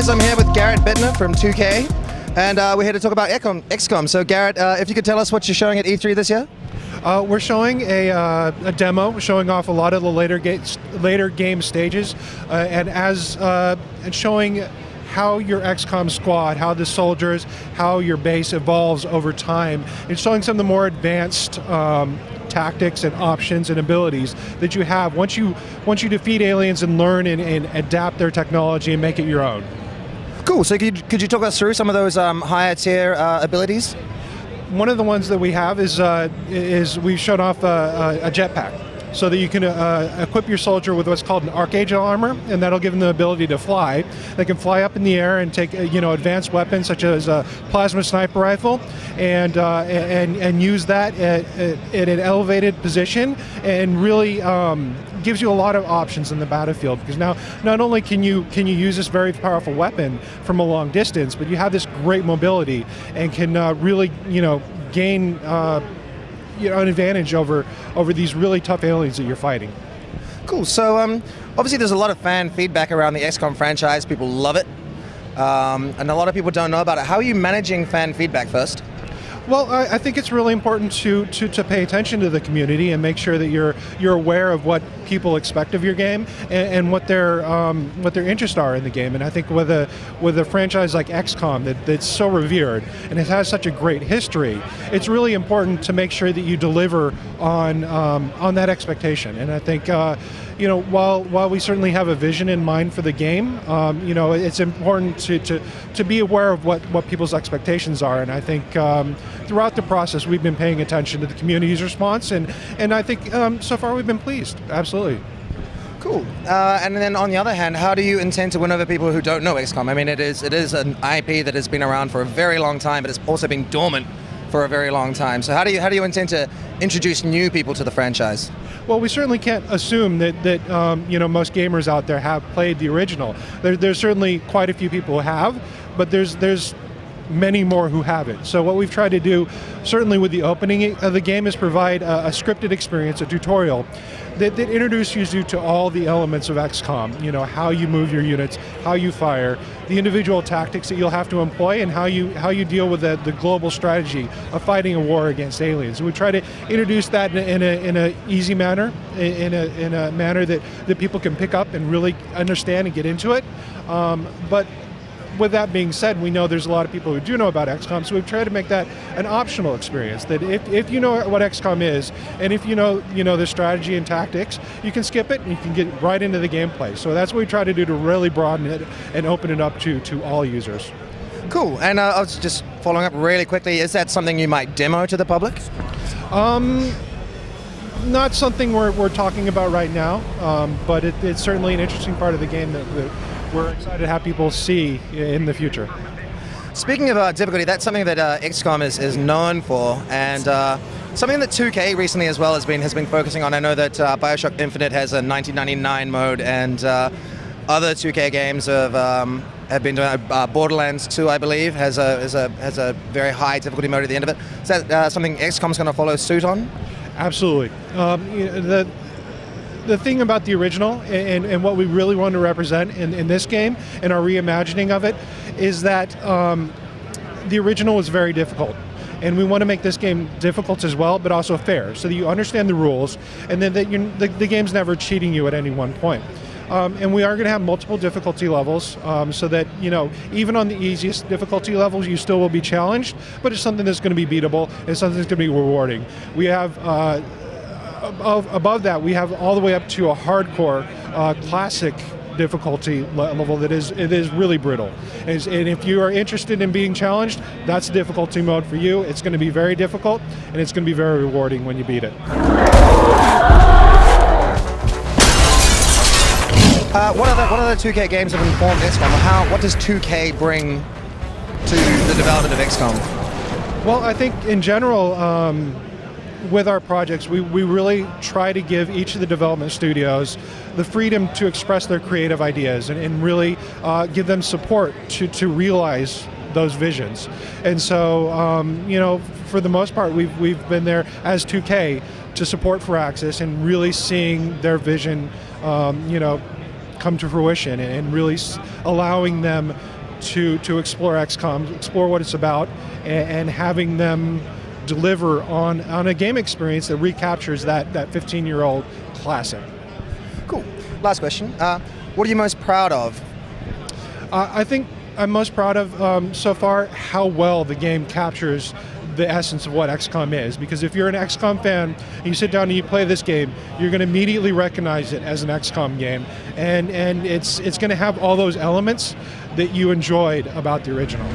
guys, I'm here with Garret Bittner from 2K, and we're here to talk about XCOM. So Garret, if you could tell us what you're showing at E3 this year? We're showing a demo, showing off a lot of the later game stages, and showing how your XCOM squad, how the soldiers, how your base evolves over time, and showing some of the more advanced tactics and options and abilities that you have once you defeat aliens and learn and adapt their technology and make it your own. Cool. So could you talk us through some of those higher tier abilities? One of the ones that we have is we've shown off a jetpack, so that you can equip your soldier with what's called an archangel armor, and that'll give them the ability to fly. They can fly up in the air and take advanced weapons such as a plasma sniper rifle, and use that at an elevated position, and really gives you a lot of options in the battlefield, because now not only can you use this very powerful weapon from a long distance, but you have this great mobility and can really gain an advantage over these really tough aliens that you're fighting. Cool. So obviously there's a lot of fan feedback around the XCOM franchise. People love it, and a lot of people don't know about it. How are you managing fan feedback first? Well, I think it's really important to pay attention to the community and make sure that you're aware of what people expect of your game and what their interests are in the game. And I think with a franchise like XCOM that's so revered and it has such a great history, it's really important to make sure that you deliver on that expectation. And I think while we certainly have a vision in mind for the game, it's important to be aware of what people's expectations are. And I think throughout the process, we've been paying attention to the community's response, and I think so far we've been pleased. Absolutely. Cool. And then on the other hand, how do you intend to win over people who don't know XCOM? I mean, it is an IP that has been around for a very long time, but it's also been dormant for a very long time. So how do you intend to introduce new people to the franchise? Well, we certainly can't assume that most gamers out there have played the original. There's certainly quite a few people who have, but there's many more who haven't. So what we've tried to do, certainly with the opening of the game, is provide a scripted experience, a tutorial that introduces you to all the elements of XCOM. How you move your units, how you fire, the individual tactics that you'll have to employ, and how you deal with the global strategy of fighting a war against aliens. And we try to introduce that in a easy manner, in a manner that people can pick up and really understand and get into it. But with that being said, we know there's a lot of people who do know about XCOM, so we've tried to make that an optional experience, that if you know what XCOM is, and if you know the strategy and tactics, you can skip it and you can get right into the gameplay. So that's what we try to do, to really broaden it and open it up to all users. Cool. And I was just following up really quickly, is that something you might demo to the public? Not something we're talking about right now, but it's certainly an interesting part of the game that we're excited to have people see in the future. Speaking of difficulty, that's something that XCOM is known for, and something that 2K recently as well has been focusing on. I know that BioShock Infinite has a 1999 mode, and other 2K games have been doing. Borderlands 2, I believe, has a very high difficulty mode at the end of it. Is that something XCOM's going to follow suit on? Absolutely. The thing about the original and what we really want to represent in this game and our reimagining of it is that the original was very difficult. And we want to make this game difficult as well, but also fair, so that you understand the rules and then that the game's never cheating you at any one point. And we are going to have multiple difficulty levels, so that even on the easiest difficulty levels, you still will be challenged, but it's something that's going to be beatable and something that's going to be rewarding. We have above that, we have all the way up to a hardcore classic difficulty level that is really brutal. And if you are interested in being challenged, that's difficulty mode for you. It's going to be very difficult, and it's going to be very rewarding when you beat it. What other 2K games have informed XCOM? What does 2K bring to the development of XCOM? Well, I think in general, with our projects, we really try to give each of the development studios the freedom to express their creative ideas and really give them support to realize those visions. And so, for the most part, we've been there as 2K to support Firaxis and really seeing their vision, come to fruition, and really allowing them to explore XCOM, explore what it's about, and having them deliver on a game experience that recaptures that 15-year-old classic. Cool. Last question. What are you most proud of? I think I'm most proud of so far how well the game captures the essence of what XCOM is. Because if you're an XCOM fan and you sit down and you play this game, you're going to immediately recognize it as an XCOM game, and it's going to have all those elements that you enjoyed about the original.